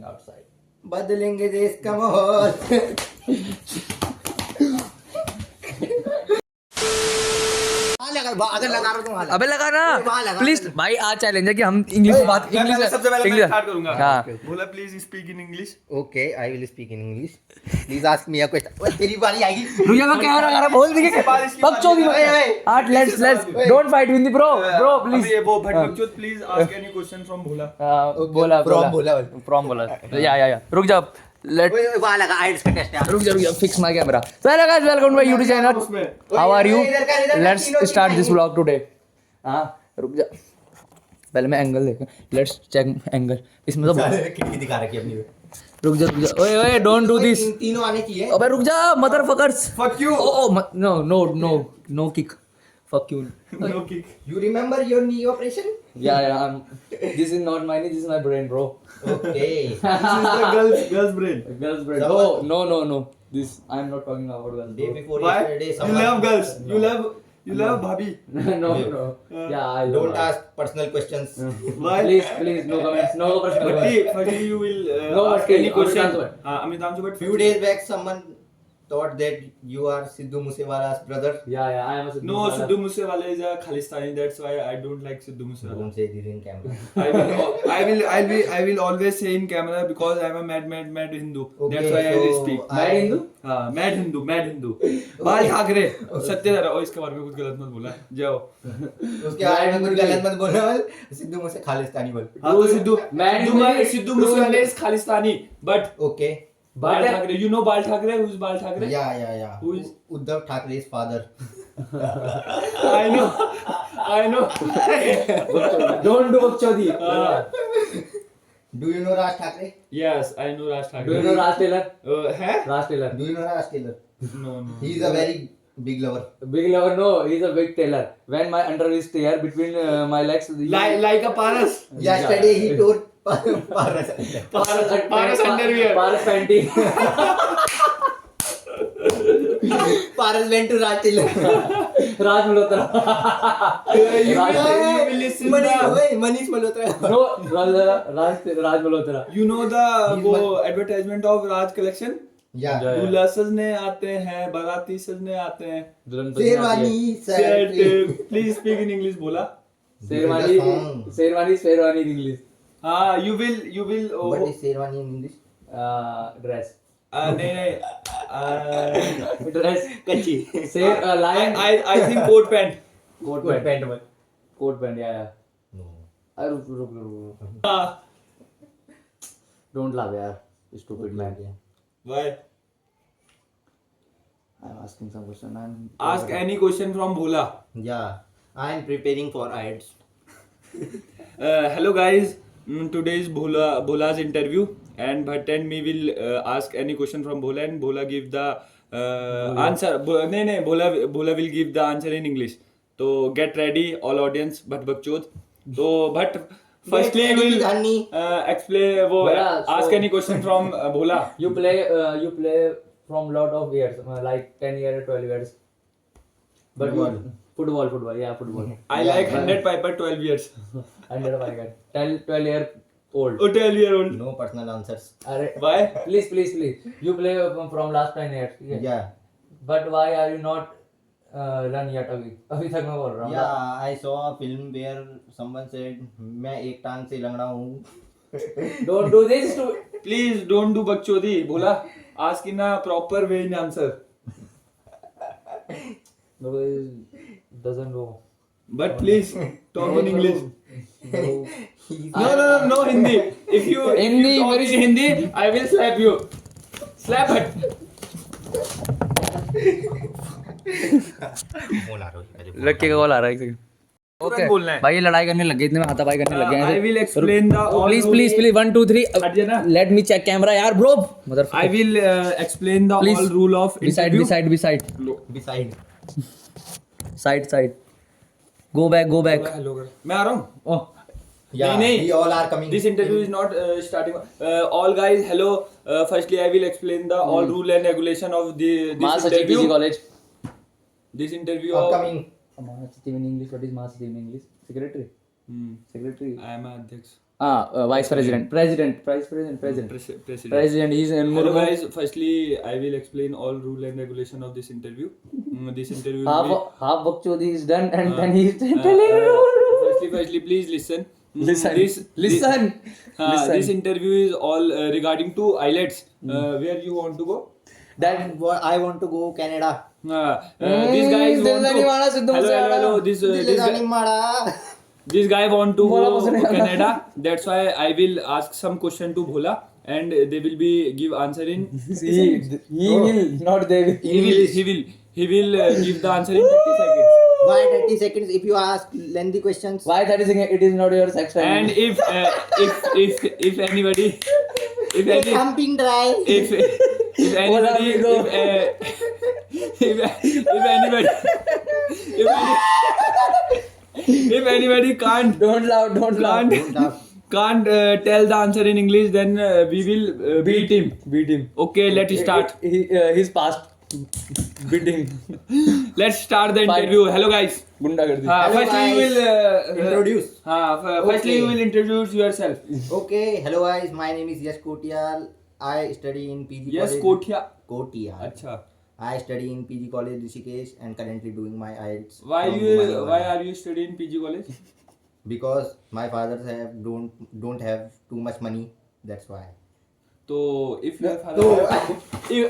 going outside. बदलेंगे देश का माहौल. अगर लगा रहा हूँ अबे लगा ना वहाँ लगा. प्लीज भाई आज चैलेंज है कि हम इंग्लिश में बात इंग्लिश सबसे पहले मैं स्टार्ट करूंगा. हाँ बोला please speak in English. Okay, I will speak in English. Please ask me a question. ओए तेरी बारी आएगी. रुक मैं कैमरा लगा रहा बोल दी बक चोदी आठ let's don't fight with bro please अभी वो भटभक्चोद please ask any question from Bhola. Bola from बोला या रुक जा लेट ओए वहाँ लगा आइल्स का टेस्ट है. रुक जा fix my camera so hello guys welcome to my YouTube channel how are you let's start this vlog today हां रुक जा पहले मैं एंगल देखूं लेट्स चेक एंगल इसमें तो खिड़की दिखा रखी है अपनी. रुक जा ओए डोंट डू दिस तीनों आने की है. अबे रुक जा motherfuckers fuck you. No kick fuck you no kick. You remember your knee operation? yeah this is not my knee this is my brain bro Okay. This is the girls brain. girls brain no this I'm not talking about girls Day bro. before Why? yesterday, You someone. love girls. You love bhabhi. no yeah I Don't ask personal questions. Why? please no comments no personal But firstly you will No, ask but any question. Amitabh Amitabh but Few days back, someone thought that you are Sidhu Moosewala's brother. yeah I am a No, Sidhu Moosewala is a Khalistani. That's why I don't like Sidhu Moosewala. Don't say this in camera. I will always say in camera because I am a mad Hindu. Okay, That's why I will so speak. Mad Hindu? Mad Hindu. बाल ठाकरे सत्य ओ इसके बारे में कुछ गलत मत बोला जाओ. उसके बारे में कुछ गलत मत बोलना. सिद्धू मूसे खालिस्तानी बोल. हाँ तो Sidhu Moosewala is Khalistani but Okay. Bal Thackeray. You know Bal Thackeray? Who is Bal Thackeray? Yeah. Who is? Uddhav Thackeray's father. I know. don't do bakchodi Do you know Raj Thackeray? Yes, I know Raj Thackeray. do you know Raj Taylor है? Raj Taylor Do you know Raj Taylor? No. He is a very big lover. big lover no he's a big tailor when my under is tear between my legs Like a Paras. Yesterday he tore Paras. Paras underwear. Paras panty Paras went to Raj Taylor. Raj Malhotra You will listen Manish Malhotra. no Raj Malhotra You know the वो advertisement of Raj collection? Yeah. दूल्हा सजने आते हैं बाराती सजने आते हैं. Sherwani Said, said. please speak in English बोला. Sherwani in English हाँ you will What is Sherwani in English? dress नहीं dress Kachi. lion I think coat pant. coat pant yeah No. रुक don't laugh यार stupid man Why? I'm asking some question Ask any question from Bhola. Yeah. I am preparing for IELTS. Hello guys. Today is Bhola's interview and Bhatt and me will ask any question from Bhola and Bhola give the answer. नहीं Bhola will give the answer in English. So get ready all audience Bhatt Bakchod. So Bhatt firstly will explain वो ask any question from Bhola. you play from lot of years like 10 years 12 years but football yeah football I like 100 Piper 12 years. 100 I got 12 year old Oh 12 year old. No personal answers. Why? please you play from last 10 years Yeah. but why are you not run yet अभी तक मैं बोल रहा हूँ Yeah, I saw a film where someone said मैं एक टांग से लंगड़ा हूँ. don't do this to Please don't do bakchodi. Bhola ask in a proper way in answer. doesn't go But please talk in English. no No Hindi. If you Hindi, talk very- in Hindi, I will slap you. Slap it. लड़के का call आ रहा है तुरंत बोलना है. भाई ये लड़ाई करने लग गए इतने में हाथापाई करने लग गए I will explain the all please rule. 1 2 3 हट जाना. लेट मी चेक कैमरा यार bro I will explain the Please. all rule of beside interview. Beside. side go back Hello. मैं आ रहा हूँ. oh Yeah. नहीं. We all are coming. This interview is not starting. All guys, hello. Firstly, I will explain the all rule and regulation of this Mass interview. PG college This interview. Upcoming. Mass in English what is Mass in English secretary Hmm. secretary I am a Adhyaksh. Vice President. President. President. He's in Hello Murmu. guys, firstly I will explain all rule and regulation of this interview. This interview will be Half Bakchodi is done, and then he's telling firstly please listen. Listen. Listen. Listen. This interview is all regarding to IELTS. Where you want to go? That I want to go Canada. These guys want to. Hello. This guy want to go to Canada. That's why I will ask some question to Bhola, and they will be give answer in. he will, not they will. He will give the answer in 30 seconds. Why 30 seconds if you ask lengthy questions? Why 30 seconds? It is not your sex time. And if anybody, Pumping dry. if anybody, if anybody can't Don't laugh. can't tell the answer in English, then we will beat him. Beat him. Okay, let's start. He's past. Beat him. Let's start the Fight. interview. Hello guys. Gunda kar diya. Hello, Firstly you guys. will Introduce. Firstly you will introduce yourself. Okay, hello guys, my name is Yash Kotial. I study in PG Yes, college. Kothia. Kotial. Acha. I study in PG college Rishikesh and currently doing my IELTS. Why from you? Mumbai. Why are you studying PG college? Because my fathers don't have too much money. That's why. So if your father, okay.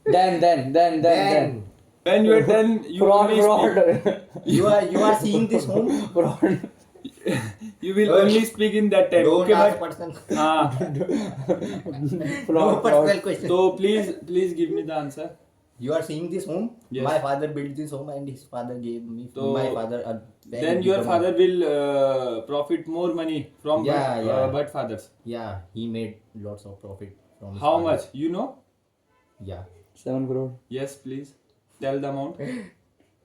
Then. Then When you are done, you Fraud. only you are seeing this home. Fraud. you will only speak in that time. Don't Okay, ask but person. Fraud. No personal question. so please give me the answer. You are seeing this home. Yes. My father built this home and his father gave me. So, my father. Then your father will profit more money from but fathers. Yeah, he made lots of profit from. His How father. much? You know? Yeah. 7 crore. Yes, please tell the amount.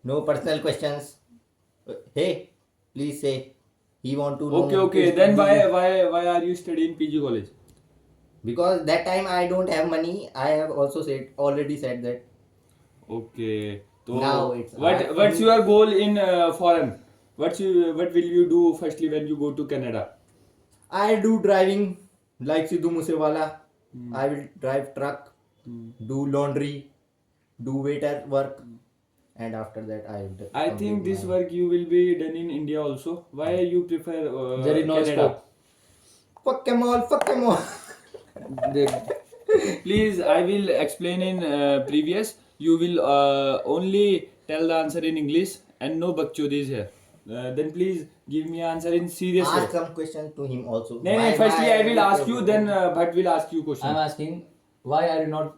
No personal questions. Hey, please say. He want to know. Okay. Then why are you studying PG college? Because that time I don't have money. I have also already said that. Okay. So Now it's what's your goal in foreign? What will you do firstly when you go to Canada? I do driving like Sidhu Moosewala. I will drive truck, do laundry, do waiter work, and after that I think this work you will be done in India also. Why you prefer There is no Canada? scope. Fuck them all. Please, I will explain in previous. You will only tell the answer in English and no bakchodis here. Then please give me answer in serious way. Ask some questions to him also. No, firstly I will ask you, then Bhatt will ask you question. I'm asking, why are you not?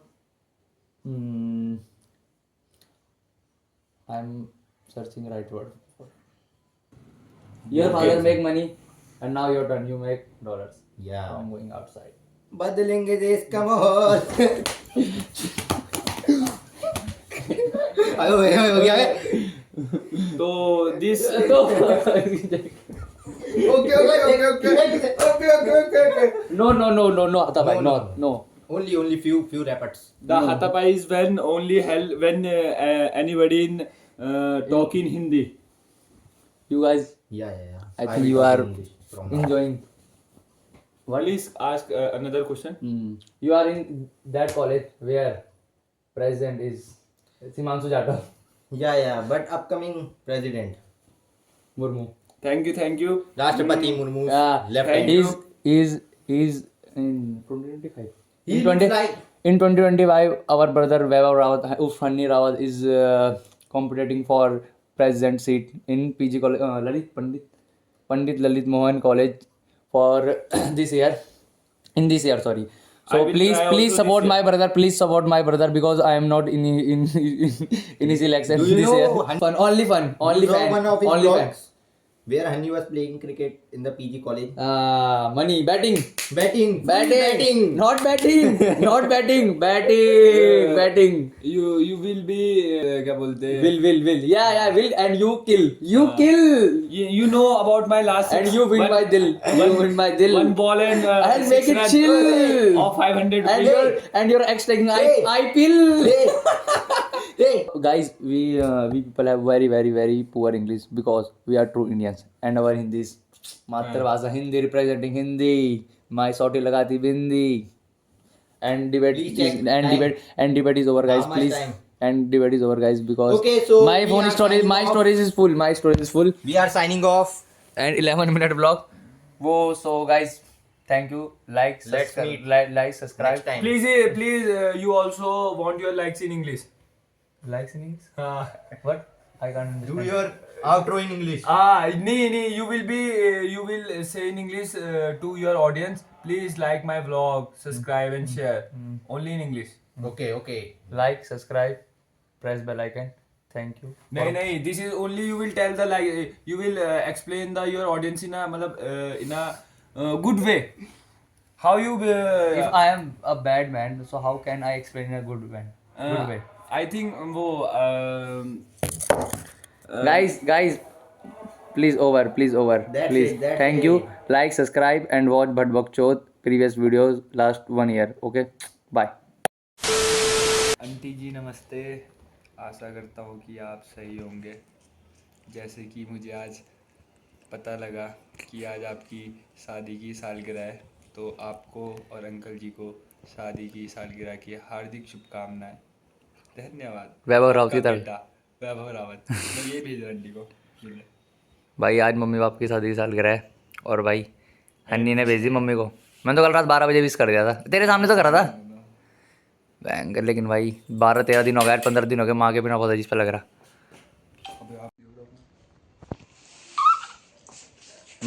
I'm searching right word. Your father make money, and now your turn. You make dollars. Yeah. From going outside. बदलेंगे देश का माहौल. हो गया है. So this Okay. No, Hatabai, no. Only few repeats. the Hatapai is when only held when anybody in talk in Hindi. You guys Yeah. I think you are English from now. enjoying. Please ask another question. You are in that college where president is Himanshu Jadhav Yeah. But upcoming president, Murmu. Thank you. Rashtrapati Murmu, left thank hand. you. He's in 2025. He In looks like- in 2025, our brother Vaibhav Rawat, Ufani Rawat is competing for president seat in PG college, Pandit Lalit Mohan College for this year. In this year, sorry. I So will please try also support this my year. brother. Please support my brother because I am not in his election Do you this know year. Han- Fun, only fun, only You saw fan, one of his only fan. vlogs where Hani was playing cricket in the PG college. Money, batting. Batting. Not batting. You will be क्या बोलते हैं? Will. Yeah, will. And you kill. You know about my last And six- you win one- my dil. You win my dil. One ball and And make 6 it runs chill. of 500 And rupees. your ex taking Hey. I pill. Hey. Guys, we people have very poor English because we are true Indians and our Hindi is मातृभाषा Hindi, representing Hindi, माई सौटी लगाती बिंदी. And debate Please is, check and time. debate is over, guys. How much Please. time? And debate is over, guys, because Okay, so my we phone are storage, signing my off. storage is full. My storage is full. We are signing off. And 11-minute vlog. Whoa, so guys, thank you. Like, Let's subscribe, meet like, subscribe. next time. Please, you also want your likes in English. Likes in English? What? I can't understand. Do your outro in English. Nee, you will say in English to your audience. Please like my vlog, subscribe and share. Only in English. Okay. Like, subscribe, press bell icon. Thank you. No. This is only you will tell the like. You will explain your audience in a good way. How you? If I am a bad man, so how can I explain in a good man? Good way. I think Guys, please over. That's Please. it, that's Thank you. it. Like, subscribe, and watch Bhat Bak Chod previous videos last 1 year. Okay. Bye. Aunty जी नमस्ते. आशा करता हूँ कि आप सही होंगे. जैसे कि मुझे आज पता लगा कि आज आपकी शादी की सालगिरह है, तो आपको और अंकल जी को शादी की सालगिरह की हार्दिक शुभकामनाएं. धन्यवाद. वैभव रावत की आपका तरफ. बेटा वैभव रावत. मैं ये भेज रहा आंटी को. भाई आज मम्मी पापा की शादी की सालगिरह है और भाई हन्नी ने भेजी मम्मी को. मैंने तो कल रात 12 बजे विश कर दिया था, तेरे सामने तो करा था बैंक. लेकिन भाई 12-13 दिन हो गए, 15 दिन हो गए माँ के बिना पता जिस पे लग रहा.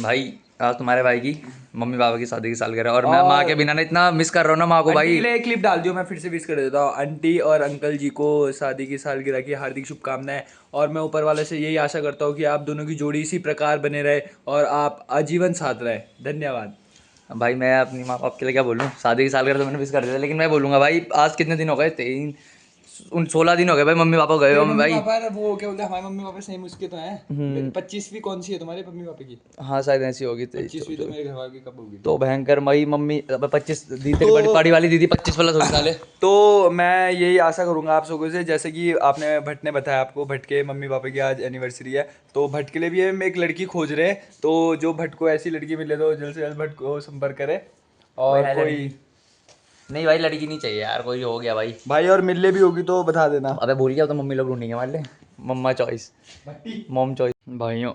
भाई आज तुम्हारे भाई की मम्मी पापा की शादी की सालगिरह और मैं माँ के बिना ना इतना मिस कर रहा हूँ ना माँ को भाई. एक क्लिप डाल दियो, मैं फिर से विश कर देता हूँ. आंटी और अंकल जी को शादी की सालगिरह की हार्दिक शुभकामनाएं. और मैं ऊपर वाले से यही आशा करता हूँ कि आप दोनों की जोड़ी इसी प्रकार बने रहे और आप आजीवन साथ रहे. धन्यवाद. भाई मैं अपनी माँ बाप के लिए क्या बोलूँ, शादी की सालगिरह तो मैंने मिस कर दिया, लेकिन मैं बोलूँगा भाई आज कितने दिन हो गए, 16 दिन हो गए भाई मम्मी पापा गए हो भाई. पापा वो क्या बोलते हैं, हमारे मम्मी पापा सेम उसके तो हैं. 25वीं कौन सी है तुम्हारे मम्मी पापा की? हाँ शायद ऐसी होगी. 25वीं तो मेरे घर वाले की कब होगी? तो भयंकर मई मम्मी 25 दीदी तेरी बड़ी वाली दीदी 25 प्लस होगी साले. तो मैं यही आशा करूंगा आप लोगों से, जैसे कि आपने भट्ट ने बताया आपको भट्ट के मम्मी पापा की आज एनिवर्सरी है, तो भट्ट के लिए भी हम एक लड़की खोज रहे हैं. तो जो भट्ट को ऐसी लड़की मिले तो जल्द से जल्द भट्ट को संपर्क करे. और कोई नहीं भाई लड़की नहीं चाहिए यार, कोई हो गया भाई. और मिलने भी होगी तो बता देना. अबे भूल गया तो मम्मी लोग ढूंढेंगे हमारे लिए. मम्मा चॉइस, मॉम चॉइस. भाइयों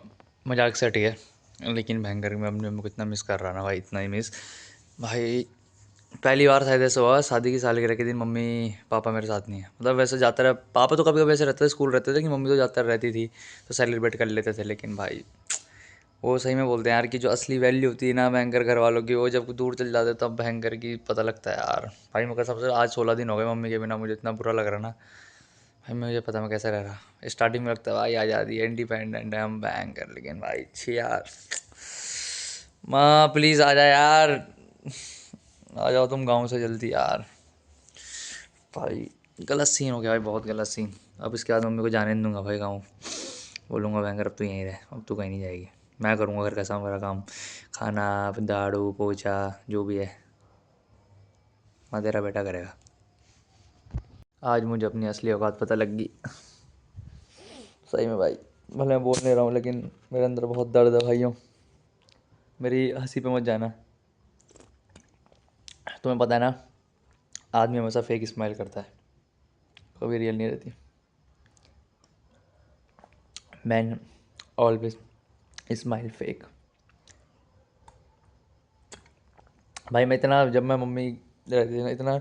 मजाक से हटी है, लेकिन भयंकर मैं अपनी मम्मी को इतना मिस कर रहा ना भाई, इतना ही मिस भाई. पहली बार शायद ऐसा हुआ शादी की सालगिरह के दिन मम्मी पापा मेरे साथ नहीं है. मतलब वैसे जाता रहा, पापा तो कभी कभी ऐसे रहते थे, स्कूल रहते थे, लेकिन मम्मी तो जाता रहती थी तो सेलिब्रेट कर लेते थे. लेकिन भाई वो सही में बोलते हैं यार कि जो असली वैल्यू होती है ना भयंकर घर वालों की, वो जब दूर चल जाते तब भयंकर की पता लगता है यार. भाई मगर सबसे आज 16 दिन हो गए मम्मी के बिना, मुझे इतना बुरा लग रहा ना भाई. मुझे पता मैं कैसे रह रहा. स्टार्टिंग में लगता है भाई आज़ादी है, इंडिपेंडेंट है हम भयंकर, लेकिन भाई छी यार. माँ प्लीज़ आ जा यार, आ जाओ तुम गाँव से जल्दी यार. भाई गलत सीन हो गया भाई, बहुत गलत सीन. अब इसके बाद मम्मी को जाने नहीं दूंगा भाई गाँव. बोलूँगा भयंकर अब तू यहीं रह, अब तू कहीं नहीं जाएगी. मैं करूँगा घर का सारा काम, खाना झाड़ू पोछा जो भी है मैं तेरा बेटा करेगा. आज मुझे अपनी असली औकात पता लग गई सही में भाई. भले मैं बोल नहीं रहा हूँ लेकिन मेरे अंदर बहुत दर्द है भाइयों. मेरी हंसी पे मत जाना. तुम्हें पता है ना आदमी हमेशा फेक स्माइल करता है, कभी रियल नहीं रहती. Man always smile fake. भाई मैं इतना, जब मैं मम्मी रहती थी ना इतना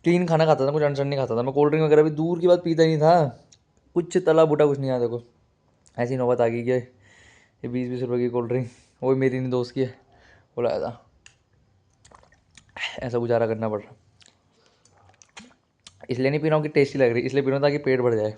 क्लीन खाना खाता था, कुछ अनसन नहीं खाता था. मैं कोल्ड ड्रिंक वगैरह भी दूर की बात पीता ही नहीं था, कुछ तला बूटा कुछ नहीं आता. देखो ऐसी नौबत आ गई कि ये 20-20 रुपये की कोल्ड ड्रिंक, वो भी मेरी नहीं दोस्त की है, वो लाया था. ऐसा गुजारा करना पड़ रहा. इसलिए नहीं पी रहा हूँ कि टेस्टी लग रही, इसलिए पी रहा हूँ ताकि पेट भर जाए.